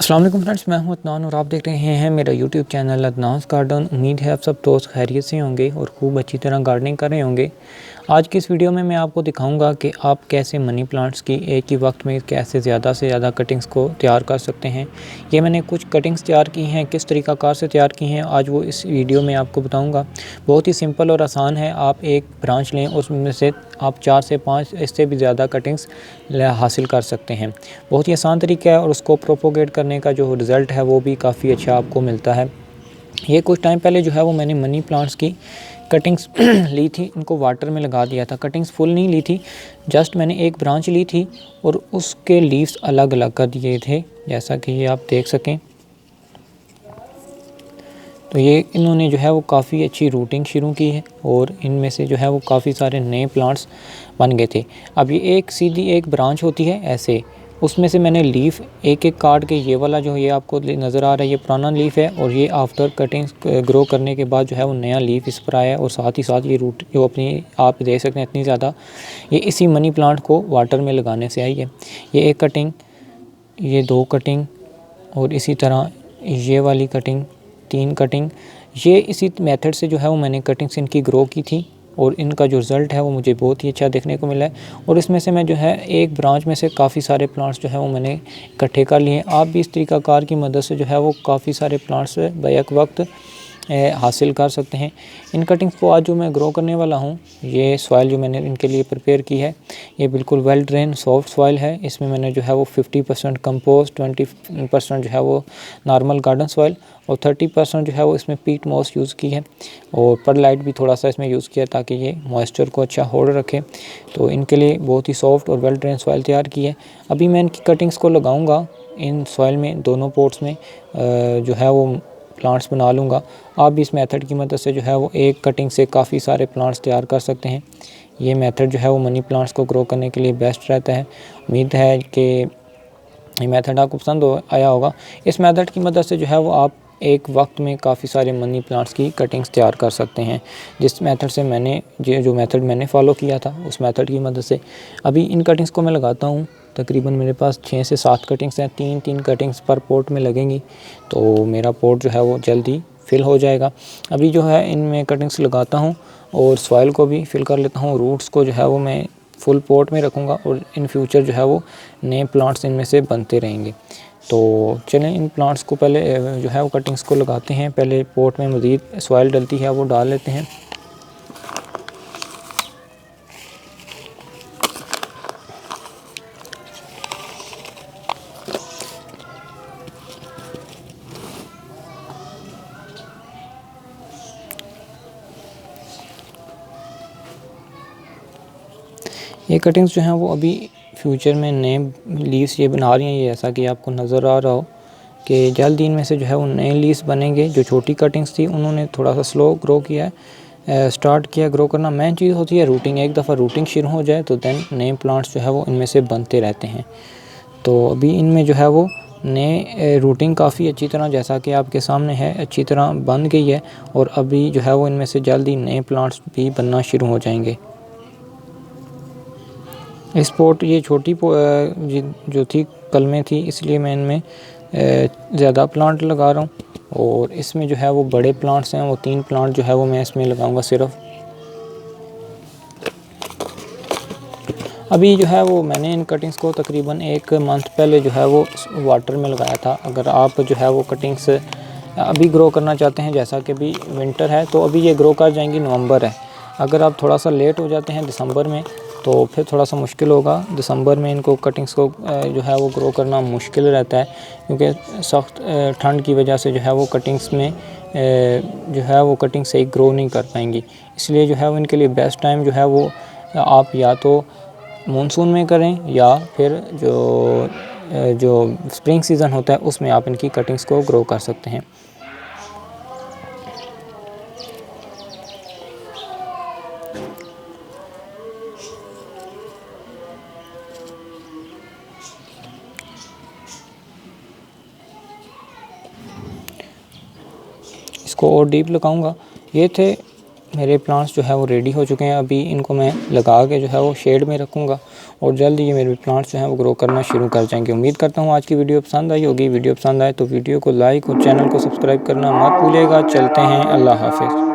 अस्सलाम वालेकुम फ्रेंड्स, मैं हूं अदनान और आप देख रहे हैं मेरा यूट्यूब चैनल अदनास गार्डन। उम्मीद है आप सब दोस्त खैरियत से होंगे और खूब अच्छी तरह गार्डनिंग कर रहे होंगे। आज की इस वीडियो में मैं आपको दिखाऊंगा कि आप कैसे मनी प्लांट्स की एक ही वक्त में कैसे ज़्यादा से ज़्यादा कटिंग्स को तैयार कर सकते हैं। ये मैंने कुछ कटिंग्स तैयार की हैं, किस तरीक़ाकार से तैयार की हैं आज वो इस वीडियो में आपको बताऊँगा। बहुत ही सिंपल और आसान है। आप एक ब्रांच लें, उसमें से आप 4 से 5 इससे भी ज़्यादा कटिंग्स हासिल कर सकते हैं। बहुत ही आसान तरीका है और उसको प्रोपोगेट करने का जो रिज़ल्ट है वो भी काफ़ी अच्छा आपको मिलता है। ये कुछ टाइम पहले जो है वो मैंने मनी प्लांट्स की कटिंग्स ली थी, इनको वाटर में लगा दिया था। कटिंग्स फुल नहीं ली थी, जस्ट मैंने एक ब्रांच ली थी और उसके लीव्स अलग अलग कर दिए थे, जैसा कि ये आप देख सकें। तो ये इन्होंने जो है वो काफ़ी अच्छी रूटिंग शुरू की है और इनमें से जो है वो काफ़ी सारे नए प्लांट्स बन गए थे। अब ये एक सीधी एक ब्रांच होती है ऐसे, उसमें से मैंने लीफ एक एक काट के, ये वाला जो ये आपको नज़र आ रहा है ये पुराना लीफ है और ये आफ्टर कटिंग ग्रो करने के बाद जो है वो नया लीफ इस पर आया है। और साथ ही साथ ये रूट जो अपनी आप देख सकते हैं इतनी ज़्यादा, ये इसी मनी प्लांट को वाटर में लगाने से आई है। ये एक कटिंग, ये 2 कटिंग और इसी तरह ये वाली कटिंग 3 कटिंग। ये इसी मेथड से जो है वो मैंने कटिंग्स इनकी ग्रो की थी और इनका जो रिज़ल्ट है वो मुझे बहुत ही अच्छा देखने को मिला है। और इसमें से मैं जो है एक ब्रांच में से काफ़ी सारे प्लांट्स जो है वो मैंने इकट्ठे कर लिए हैं। आप भी इस तरीक़ाकार की मदद से जो है वो काफ़ी सारे प्लांट्स बैक वक्त हासिल कर सकते हैं। इन कटिंग्स को आज जो मैं ग्रो करने वाला हूँ, ये सॉइल जो मैंने इनके लिए प्रिपेयर की है ये बिल्कुल वेल ड्रेन सॉफ्ट सॉइल है। इसमें मैंने जो है वो 50% कंपोस्ट, 20% जो है वो नॉर्मल गार्डन सॉइल और 30% जो है वो इसमें पीट मॉस यूज़ की है और परलाइट भी थोड़ा सा इसमें यूज़ किया ताकि ये मॉइस्चर को अच्छा होल्ड रखे। तो इनके लिए बहुत ही सॉफ्ट और वेल ड्रेन सॉइल तैयार की है। अभी मैं इनकी कटिंग्स को लगाऊंगा इन सॉइल में, दोनों पोर्ट्स में जो है वो प्लांट्स बना लूँगा। आप भी इस मेथड की मदद से जो है वो एक कटिंग से काफ़ी सारे प्लांट्स तैयार कर सकते हैं। ये मेथड जो है वो मनी प्लांट्स को ग्रो करने के लिए बेस्ट रहता है। उम्मीद है कि ये मेथड आपको पसंद आया होगा। इस मेथड की मदद से जो है वो आप एक वक्त में काफ़ी सारे मनी प्लांट्स की कटिंग्स तैयार कर सकते हैं। जिस मेथड से मैंने जो मेथड मैंने फॉलो किया था उस मेथड की मदद से अभी इन कटिंग्स को मैं लगाता हूँ। तकरीबन मेरे पास 6 से 7 कटिंग्स हैं, 3-3 कटिंग्स पर पोर्ट में लगेंगी, तो मेरा पोर्ट जो है वो जल्दी फिल हो जाएगा। अभी जो है इनमें कटिंग्स लगाता हूँ और सॉइल को भी फिल कर लेता हूँ। रूट्स को जो है वो मैं फुल पोर्ट में रखूँगा और इन फ्यूचर जो है वो नए प्लांट्स इनमें से बनते रहेंगे। तो चलें इन प्लांट्स को पहले जो है वो कटिंग्स को लगाते हैं। पहले पोर्ट में मज़ीद सॉइल डलती है वो डाल लेते हैं। ये कटिंग्स जो हैं वो अभी फ्यूचर में नए लीव्स ये बना रही हैं, ये जैसा कि आपको नज़र आ रहा हो कि जल्द ही इनमें से जो है वो नए लीव्स बनेंगे। जो छोटी कटिंग्स थी उन्होंने थोड़ा सा स्लो ग्रो किया है, स्टार्ट किया ग्रो करना। मेन चीज़ होती है रूटिंग। एक दफ़ा रूटिंग शुरू हो जाए तो देन नए प्लांट्स जो है वो इनमें से बनते रहते हैं। तो अभी इनमें जो है वो नए रूटिंग काफ़ी अच्छी तरह, जैसा कि आपके सामने है, अच्छी तरह बन गई है और अभी जो है वो इनमें से जल्द ही नए प्लांट्स भी बनना शुरू हो जाएंगे। इस पोट ये छोटी जो थी कल में थी, इसलिए मैं इनमें ज़्यादा प्लांट लगा रहा हूँ और इसमें जो है वो बड़े प्लांट्स हैं, वो 3 प्लांट जो है वो मैं इसमें लगाऊंगा सिर्फ। अभी जो है वो मैंने इन कटिंग्स को तकरीबन 1 मंथ पहले जो है वो वाटर में लगाया था। अगर आप जो है वो कटिंग्स अभी ग्रो करना चाहते हैं, जैसा कि अभी विंटर है तो अभी ये ग्रो कर जाएंगी, नवंबर है। अगर आप थोड़ा सा लेट हो जाते हैं दिसंबर में तो फिर थोड़ा सा मुश्किल होगा। दिसंबर में इनको कटिंग्स को जो है वो ग्रो करना मुश्किल रहता है क्योंकि सख्त ठंड की वजह से जो है वो कटिंग्स में जो है वो कटिंग सही ग्रो नहीं कर पाएंगी। इसलिए जो है वो इनके लिए बेस्ट टाइम जो है वो आप या तो मानसून में करें या फिर जो स्प्रिंग सीज़न होता है उसमें आप इनकी कटिंग्स को ग्रो कर सकते हैं। इसको और डीप लगाऊंगा। ये थे मेरे प्लांट्स जो है वो रेडी हो चुके हैं। अभी इनको मैं लगा के जो है वो शेड में रखूँगा और जल्द ही ये मेरे प्लांट्स जो हैं वो ग्रो करना शुरू कर जाएंगे। उम्मीद करता हूँ आज की वीडियो पसंद आई होगी। वीडियो पसंद आए तो वीडियो को लाइक और चैनल को सब्सक्राइब करना मत भूलिएगा। चलते हैं, अल्लाह हाफ़िज़।